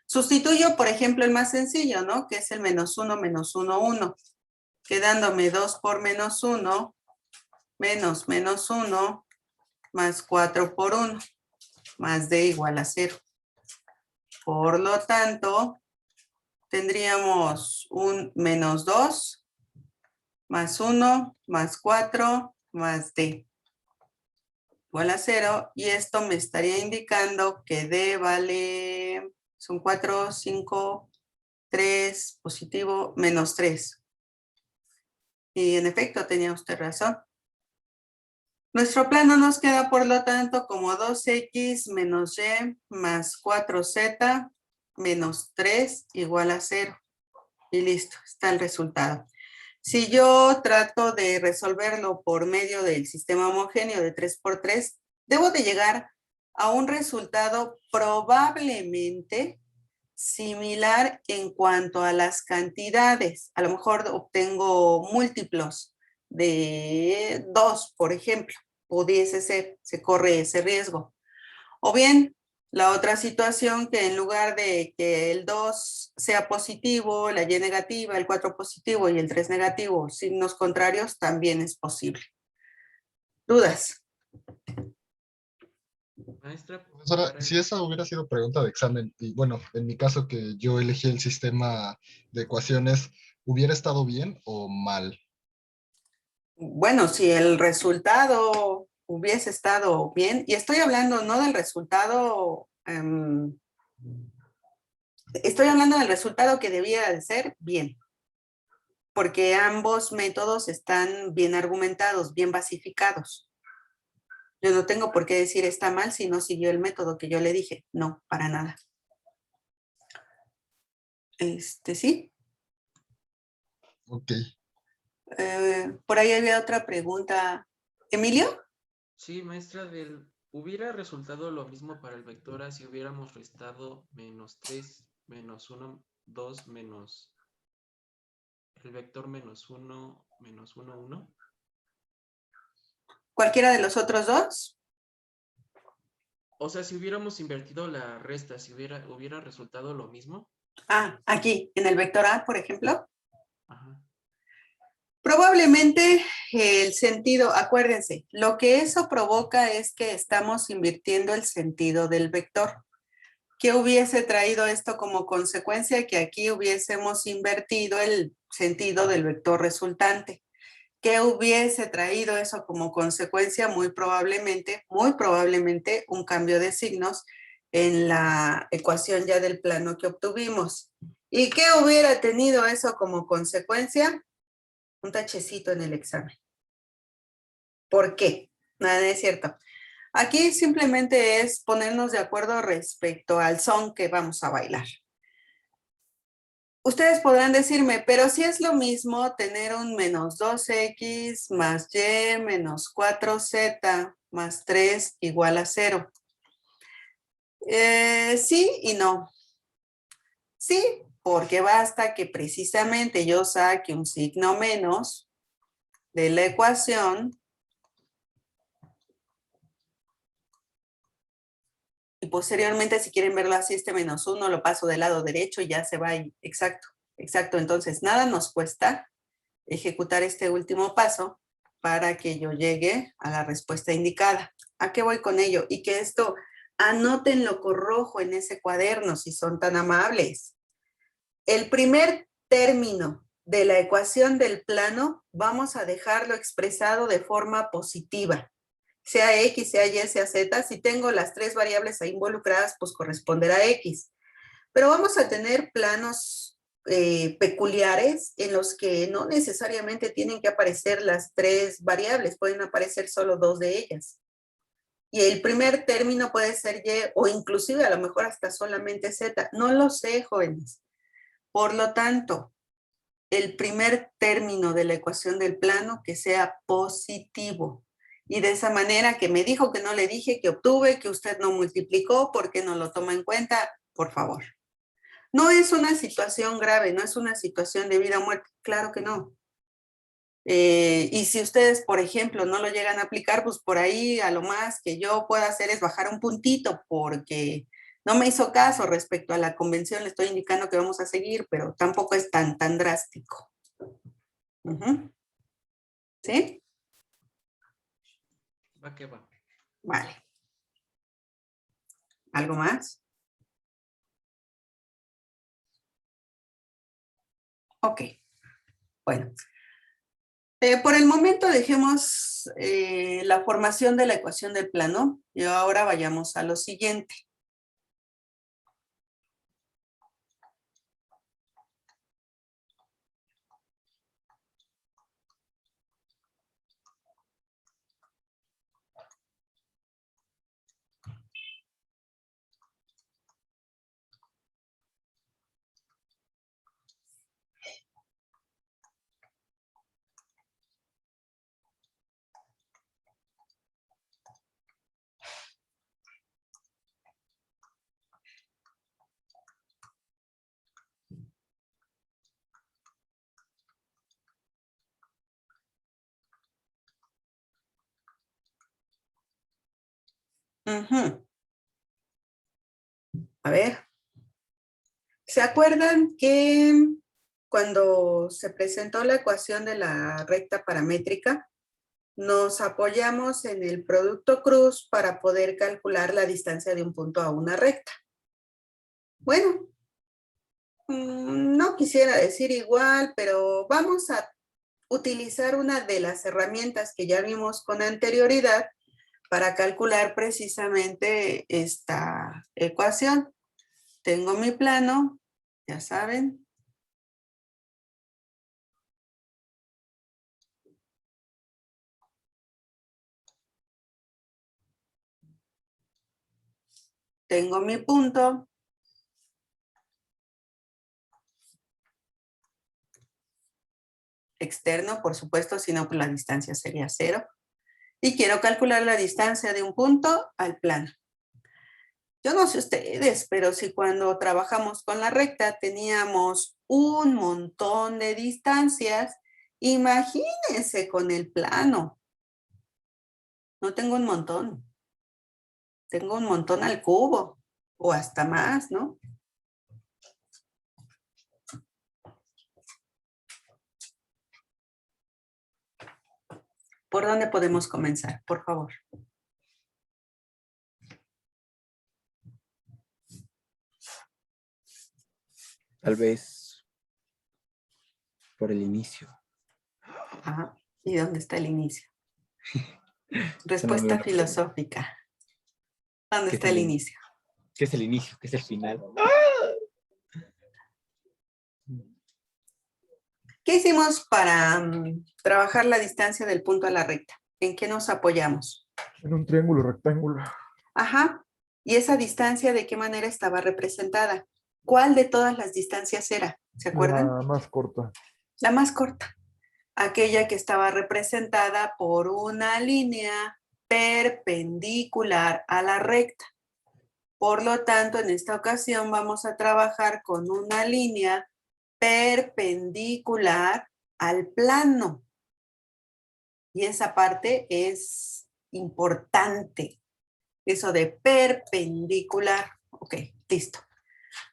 Sustituyo, por ejemplo, el más sencillo, ¿no? Que es el menos 1, menos 1, 1. Quedándome 2 por menos 1, menos menos 1, más 4 por 1, más d igual a 0. Por lo tanto, tendríamos un menos 2, más 1, más 4, más d igual a 0. Y esto me estaría indicando que d vale, son 4, 5, 3, positivo, menos 3. Y en efecto, tenía usted razón. Nuestro plano nos queda, por lo tanto, como 2x menos y más 4z menos 3 igual a 0. Y listo, está el resultado. Si yo trato de resolverlo por medio del sistema homogéneo de 3 por 3, debo de llegar a un resultado probablemente similar en cuanto a las cantidades. A lo mejor obtengo múltiplos de 2, por ejemplo. Pudiese ser, se corre ese riesgo. O bien, la otra situación que en lugar de que el 2 sea positivo, la y negativa, el 4 positivo y el 3 negativo, signos contrarios, también es posible. ¿Dudas? Maestra, Profesora, para si esa hubiera sido pregunta de examen, y bueno, en mi caso que yo elegí el sistema de ecuaciones, ¿hubiera estado bien o mal? Bueno, si el resultado hubiese estado bien, y estoy hablando no del resultado, estoy hablando del resultado que debía de ser bien, porque ambos métodos están bien argumentados, bien basificados. Yo no tengo por qué decir está mal si no siguió el método que yo le dije. No, para nada. Sí. Ok. Por ahí había otra pregunta. ¿Emilio? sí, maestra, hubiera resultado lo mismo para el vector A si hubiéramos restado menos 3, menos 1, 2, menos el vector menos 1, 1. ¿Cualquiera de los otros dos? O sea, si hubiéramos invertido la resta, si hubiera resultado lo mismo. Ah, aquí, en el vector A, por ejemplo. Ajá. Probablemente el sentido, acuérdense, lo que eso provoca es que estamos invirtiendo el sentido del vector. ¿Qué hubiese traído esto como consecuencia? Que aquí hubiésemos invertido el sentido del vector resultante. ¿Qué hubiese traído eso como consecuencia? Muy probablemente un cambio de signos en la ecuación ya del plano que obtuvimos. ¿Y qué hubiera tenido eso como consecuencia? Un tachecito en el examen. ¿Por qué? Nada, no es cierto. Aquí simplemente es ponernos de acuerdo respecto al son que vamos a bailar. Ustedes podrán decirme, pero si es lo mismo tener un menos 2x más y menos 4z más 3 igual a 0. Sí y no. Sí, porque basta que precisamente yo saque un signo menos de la ecuación y posteriormente, si quieren verlo así, este menos 1 lo paso del lado derecho y ya se va ahí. Exacto, exacto. Entonces, nada nos cuesta ejecutar este último paso para que yo llegue a la respuesta indicada. ¿A qué voy con ello? Y que esto, anótenlo con rojo en ese cuaderno si son tan amables. El primer término de la ecuación del plano vamos a dejarlo expresado de forma positiva. Sea X, sea Y, sea Z, si tengo las tres variables ahí involucradas, pues corresponderá a X. Pero vamos a tener planos peculiares en los que no necesariamente tienen que aparecer las tres variables, pueden aparecer solo dos de ellas. Y el primer término puede ser Y o inclusive a lo mejor hasta solamente Z. No lo sé, jóvenes. Por lo tanto, el primer término de la ecuación del plano que sea positivo. Y de esa manera que me dijo, que no le dije, que obtuve, que usted no multiplicó, porque no lo toma en cuenta, por favor. No es una situación grave, no es una situación de vida o muerte, claro que no. Y si ustedes, por ejemplo, no lo llegan a aplicar, pues por ahí a lo más que yo pueda hacer es bajar un puntito, porque no me hizo caso respecto a la convención, le estoy indicando que vamos a seguir, pero tampoco es tan drástico. ¿Sí? Va que va. Vale. ¿Algo más? Ok. Bueno. Por el momento dejemos la formación de la ecuación del plano y ahora vayamos a lo siguiente. A ver, ¿se acuerdan que cuando se presentó la ecuación de la recta paramétrica, nos apoyamos en el producto cruz para poder calcular la distancia de un punto a una recta? Bueno, no quisiera decir igual, pero vamos a utilizar una de las herramientas que ya vimos con anterioridad para calcular precisamente esta ecuación. Tengo mi plano, ya saben. Tengo mi punto. Externo, por supuesto, si no, pues la distancia sería 0. Y quiero calcular la distancia de un punto al plano. Yo no sé ustedes, pero si cuando trabajamos con la recta teníamos un montón de distancias, imagínense con el plano. No tengo un montón. Tengo un montón al cubo o hasta más, ¿no? ¿Por dónde podemos comenzar? Por favor. Tal vez por el inicio. Ajá. ¿Y dónde está el inicio? Suena Respuesta muy filosófica. ¿Dónde ¿Qué está es el el inicio? ¿Qué es el inicio? ¿Qué es el final? ¿Qué hicimos para trabajar la distancia del punto a la recta? ¿En qué nos apoyamos? En un triángulo rectángulo. Ajá. ¿Y esa distancia de qué manera estaba representada? ¿Cuál de todas las distancias era? ¿Se acuerdan? La más corta. La más corta. Aquella que estaba representada por una línea perpendicular a la recta. Por lo tanto, en esta ocasión vamos a trabajar con una línea perpendicular al plano. Y esa parte es importante. Eso de perpendicular. Ok, listo.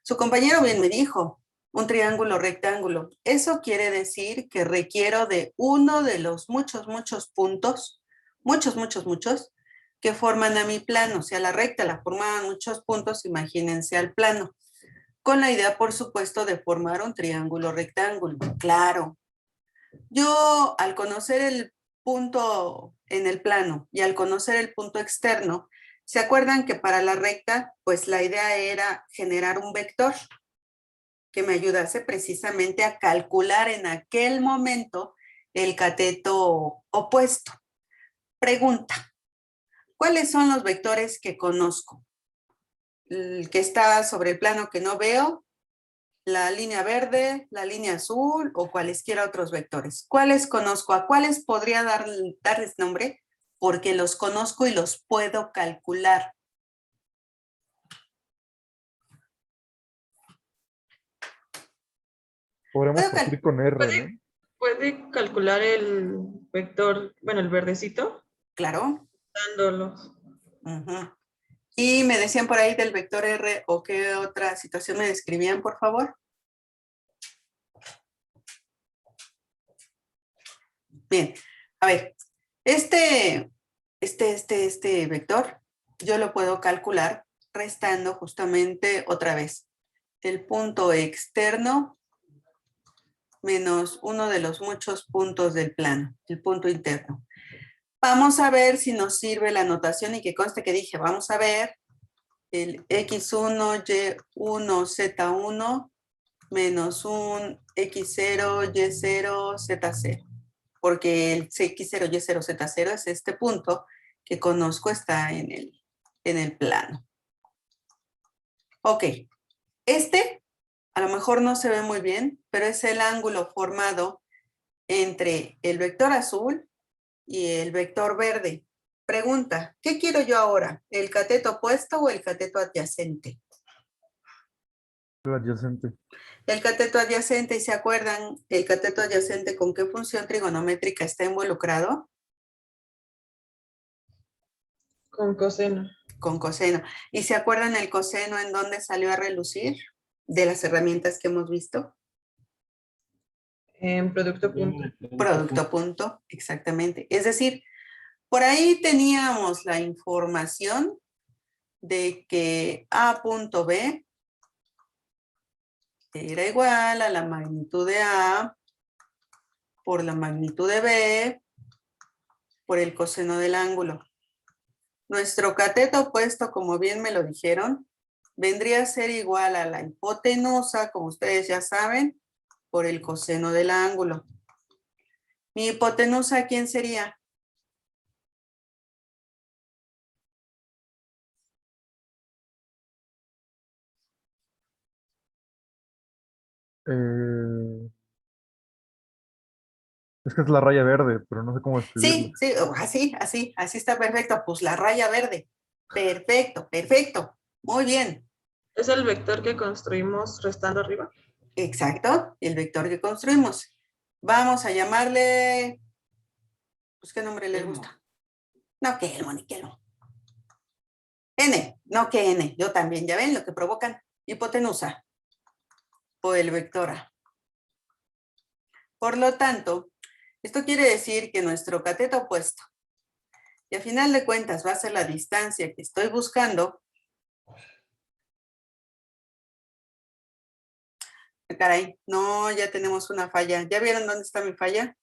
Su compañero bien me dijo, un triángulo rectángulo. Eso quiere decir que requiero de uno de los muchos puntos, muchos, que forman a mi plano. Si a la recta la formaban muchos puntos, imagínense al plano. Con la idea, por supuesto, de formar un triángulo rectángulo. Claro. Yo, al conocer el punto en el plano y al conocer el punto externo, ¿se acuerdan que para la recta, pues la idea era generar un vector que me ayudase precisamente a calcular en aquel momento el cateto opuesto? Pregunta, ¿cuáles son los vectores que conozco? El que está sobre el plano que no veo, la línea verde, la línea azul o cualesquiera otros vectores. ¿Cuáles conozco? ¿A cuáles podría darles nombre? Porque los conozco y los puedo calcular. Podríamos partir con R, ¿no? ¿Puede calcular el vector, bueno, el verdecito? Claro. Dándolos. Uh-huh. Y me decían por ahí del vector R o qué otra situación me describían, por favor. Bien, a ver, este vector yo lo puedo calcular restando justamente otra vez el punto externo menos uno de los muchos puntos del plano, el punto interno. Vamos a ver si nos sirve la notación y que conste que dije, vamos a ver el x1, y1, z1 menos un x0, y0, z0. Porque el x0, y0, z0 es este punto que conozco está en el plano. Ok, este a lo mejor no se ve muy bien, pero es el ángulo formado entre el vector azul y el vector verde. Pregunta, ¿qué quiero yo ahora? ¿El cateto opuesto o el cateto adyacente? El adyacente. El cateto adyacente, ¿y se acuerdan el cateto adyacente con qué función trigonométrica está involucrado? Con coseno. Con coseno. ¿Y se acuerdan el coseno en dónde salió a relucir de las herramientas que hemos visto? En producto punto. Producto punto, exactamente. Es decir, por ahí teníamos la información de que A punto B era igual a la magnitud de A por la magnitud de B por el coseno del ángulo. Nuestro cateto opuesto, como bien me lo dijeron, vendría a ser igual a la hipotenusa, como ustedes ya saben, por el coseno del ángulo. ¿Mi hipotenusa quién sería? Es que es la raya verde, pero no sé cómo escribirla. Sí, así está perfecto. Pues la raya verde. Perfecto. Muy bien. ¿Es el vector que construimos restando arriba? Exacto, el vector que construimos. Vamos a llamarle, pues, ¿qué nombre les gusta? No, que Elmo, ni que Elmo. N, no que N, yo también, ya ven lo que provocan hipotenusa o el vector A. Por lo tanto, esto quiere decir que nuestro cateto opuesto, y a final de cuentas va a ser la distancia que estoy buscando. Caray, no, ya tenemos una falla. ¿Ya vieron dónde está mi falla?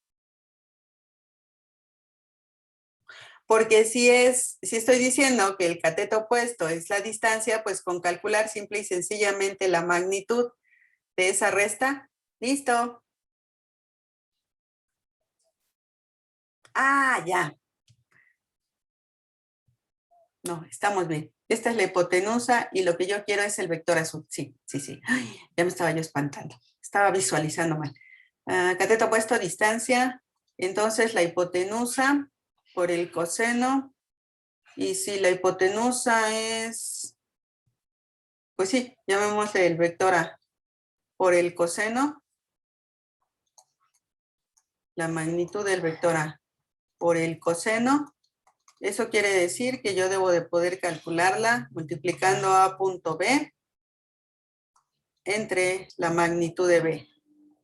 Porque si estoy diciendo que el cateto opuesto es la distancia, pues con calcular simple y sencillamente la magnitud de esa resta, listo. Ah, ya. No, estamos bien. Esta es la hipotenusa y lo que yo quiero es el vector azul. Sí. Ay, ya me estaba yo espantando. estaba visualizando mal. Cateto opuesto a distancia, entonces la hipotenusa por el coseno, y si la hipotenusa es, pues sí, llamémosle el vector A por el coseno, la magnitud del vector A por el coseno, eso quiere decir que yo debo de poder calcularla multiplicando A punto B entre la magnitud de B.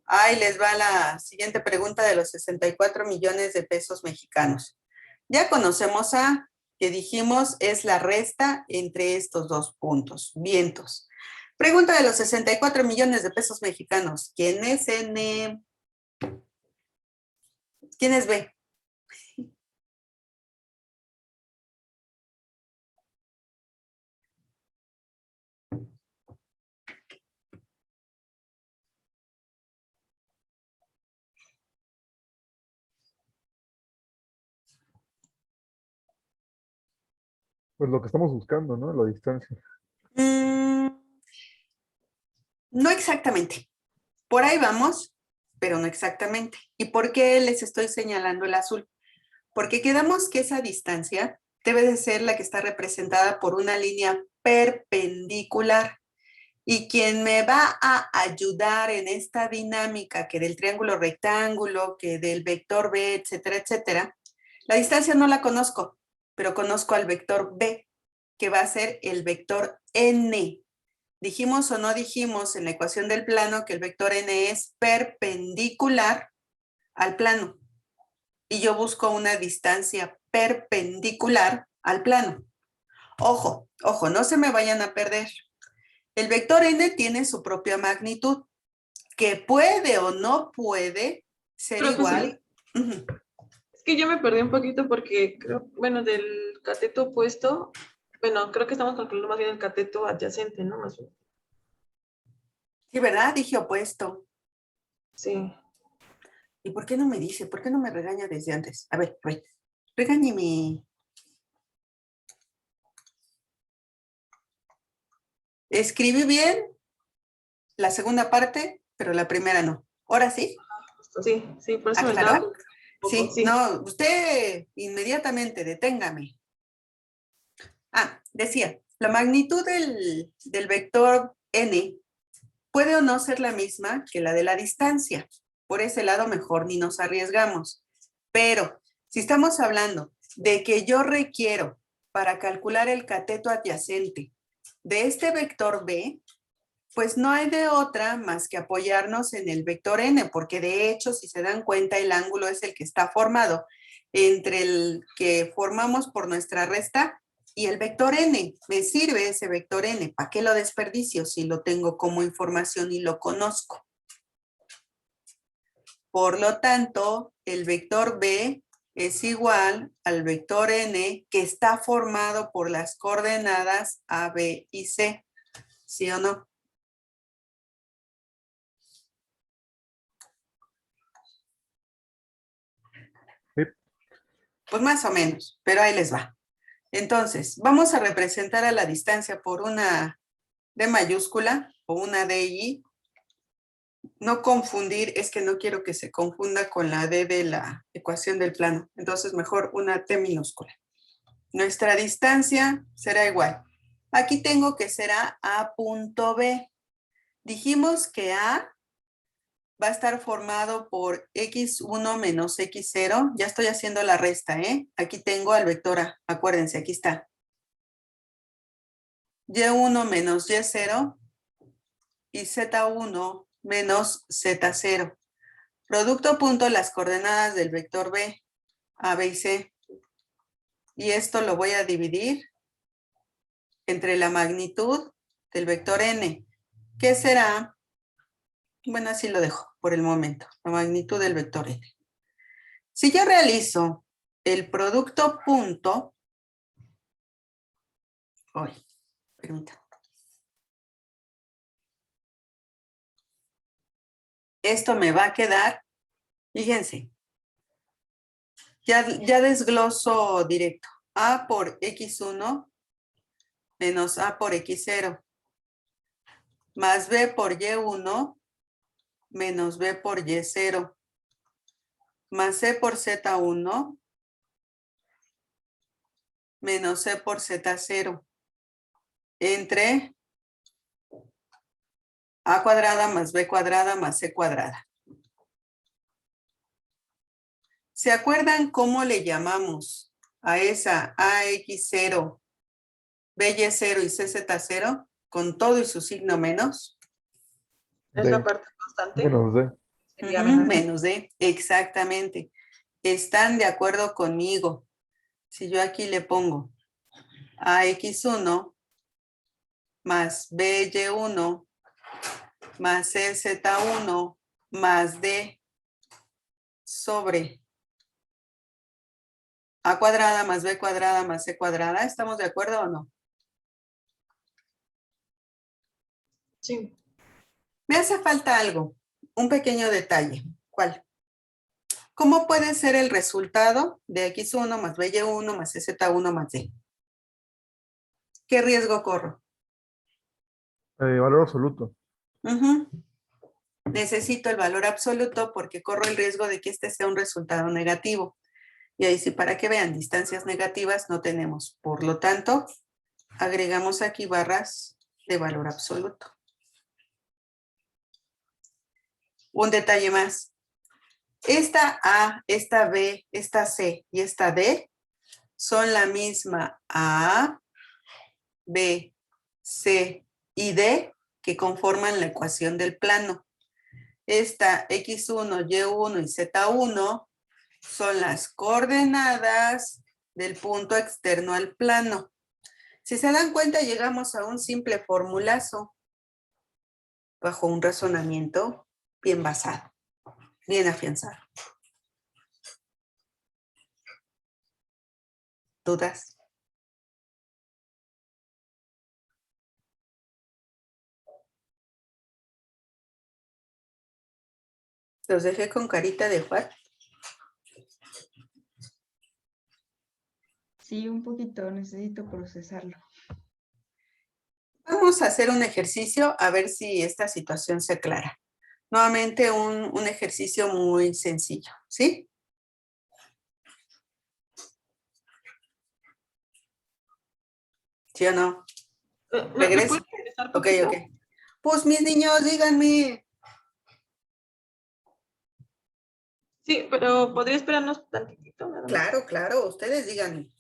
Ahí les va la siguiente pregunta de los 64 millones de pesos mexicanos. Ya conocemos A, que dijimos es la resta entre estos dos puntos, vientos. Pregunta de los 64 millones de pesos mexicanos. ¿Quién es N? ¿Quién es B? Pues lo que estamos buscando, ¿no? La distancia. No exactamente. Por ahí vamos, pero no exactamente. ¿Y por qué les estoy señalando el azul? Porque quedamos que esa distancia debe de ser la que está representada por una línea perpendicular. Y quien me va a ayudar en esta dinámica, que del triángulo rectángulo, que del vector B, etcétera, etcétera, la distancia no la conozco, pero conozco al vector B, que va a ser el vector N. Dijimos o no dijimos en la ecuación del plano que el vector N es perpendicular al plano. Y yo busco una distancia perpendicular al plano. Ojo, ojo, no se me vayan a perder. El vector N tiene su propia magnitud, que puede o no puede ser Profe, igual. sí. Es que yo me perdí un poquito porque creo, bueno, del cateto opuesto, bueno, creo que estamos calculando más bien el cateto adyacente, ¿no? Más bien. Sí, ¿verdad? Dije opuesto. Sí. ¿Y por qué no me dice? ¿Por qué no me regaña desde antes? A ver, regáñeme. Escribí bien la segunda parte, pero la primera no. ¿Ahora sí? Sí, sí, por eso me ¿Aclaró? estaba... Sí, Sí. no, usted inmediatamente deténgame. Decía, la magnitud del vector n puede o no ser la misma que la de la distancia. Por ese lado mejor ni nos arriesgamos. Pero si estamos hablando de que yo requiero para calcular el cateto adyacente de este vector b, pues no hay de otra más que apoyarnos en el vector n, porque de hecho, si se dan cuenta, el ángulo es el que está formado entre el que formamos por nuestra resta y el vector n. Me sirve ese vector n. ¿Para qué lo desperdicio si lo tengo como información y lo conozco? Por lo tanto, el vector b es igual al vector n que está formado por las coordenadas a, b y c. ¿Sí o no? Sí. Pues más o menos, pero ahí les va. Entonces, vamos a representar a la distancia por una D mayúscula o una DI. No confundir, es que no quiero que se confunda con la D de la ecuación del plano. Entonces, mejor una T minúscula. Nuestra distancia será igual. Aquí tengo que será A punto B. Dijimos que A va a estar formado por x1 menos x0. Ya estoy haciendo la resta, ¿eh? Aquí tengo al vector A. Acuérdense, aquí está. Y1 menos Y0 y Z1 menos Z0. Producto punto las coordenadas del vector B, A, B y C. Y esto lo voy a dividir entre la magnitud del vector N, que será, bueno, así lo dejo por el momento, la magnitud del vector N. Si yo realizo el producto punto, permítanme. Esto me va a quedar, fíjense, ya desgloso directo. A por X1 menos A por X0 más B por Y1 menos B por Y0 más C por Z1 menos C por Z0 entre A cuadrada más B cuadrada más C cuadrada. ¿Se acuerdan cómo le llamamos a esa AX0, BY0 y CZ0 con todo y su signo menos? Es la D. parte constante. Menos D. Sería Ujú, menos. menos D, exactamente. ¿Están de acuerdo conmigo? Si yo aquí le pongo AX1 más BY1 más CZ1 más D sobre A cuadrada más B cuadrada más C cuadrada, ¿estamos de acuerdo o no? Sí. Me hace falta algo, un pequeño detalle. ¿Cuál? ¿Cómo puede ser el resultado de X1 más BY1 más CZ1 más D? ¿Qué riesgo corro? Valor absoluto. Ujú. Necesito el valor absoluto porque corro el riesgo de que este sea un resultado negativo. Y ahí sí, para que vean, distancias negativas no tenemos. Por lo tanto, agregamos aquí barras de valor absoluto. Un detalle más. Esta A, esta B, esta C y esta D son la misma A, B, C y D que conforman la ecuación del plano. Esta X1, Y1 y Z1 son las coordenadas del punto externo al plano. Si se dan cuenta, llegamos a un simple formulazo bajo un razonamiento bien basado, bien afianzado. ¿Dudas? Los dejé con carita de Juan. Sí, un poquito, necesito procesarlo. Vamos a hacer un ejercicio a ver si esta situación se aclara. Nuevamente un ejercicio muy sencillo, ¿sí? ¿Sí o no? ¿Me ¿Regreso? puedes regresar Ok, poquito? ok. Pues mis niños, díganme. Sí, pero ¿podría esperarnos tantitito? Nada más? Claro, claro, ustedes díganme.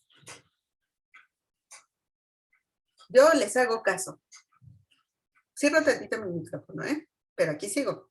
Yo les hago caso. Cierro tantito mi micrófono, ¿eh? Pero aquí sigo.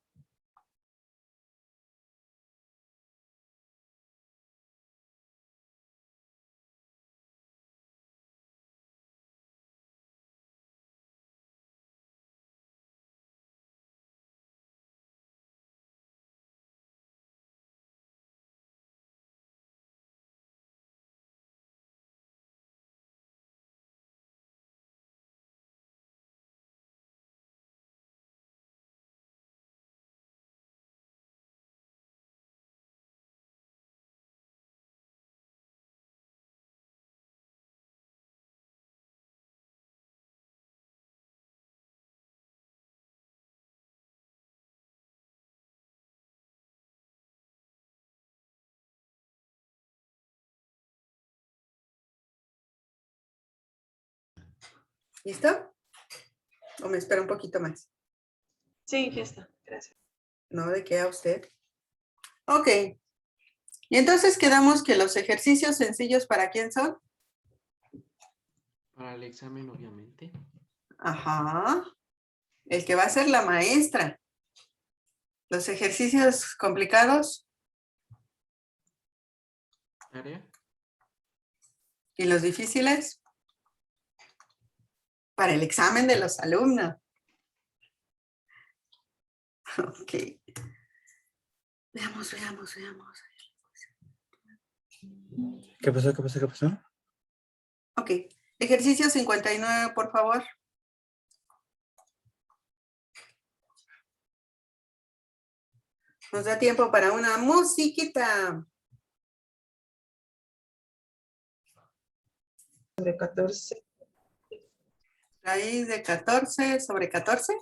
¿Listo? ¿O me espera un poquito más? Sí, ya está. Gracias. ¿No? ¿De qué a usted? Ok. Y entonces quedamos que los ejercicios sencillos, ¿para quién son? Para el examen, obviamente. Ajá. El que va a ser la maestra. Los ejercicios complicados Área. y los difíciles para el examen de los alumnos. Ok. Veamos. ¿Qué pasó? ¿Qué pasó? ¿Qué pasó? Ok. Ejercicio 59, por favor. Nos da tiempo para una musiquita. De 14. Raíz de 14 sobre 14.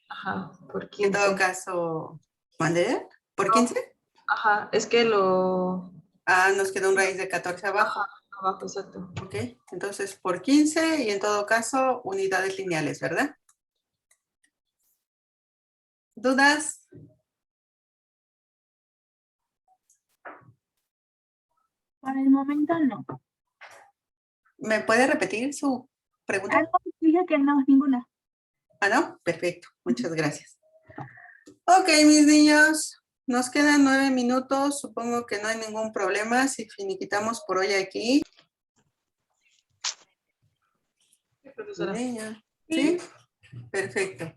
Ajá, por En todo 15. caso, ¿Mande? ¿Por 15? Ajá, es que lo... Ah, nos queda un raíz de 14 abajo. Abajo, exacto. Ok, entonces por 15 y en todo caso unidades lineales, ¿verdad? ¿Dudas? Por el momento no. ¿Me puede repetir su pregunta? Algo dije que no, ninguna. Ah, no, perfecto, muchas gracias. Ok, mis niños, nos quedan 9 minutos, supongo que no hay ningún problema si finiquitamos por hoy aquí. Sí, profesora. Niña, ¿sí? Perfecto.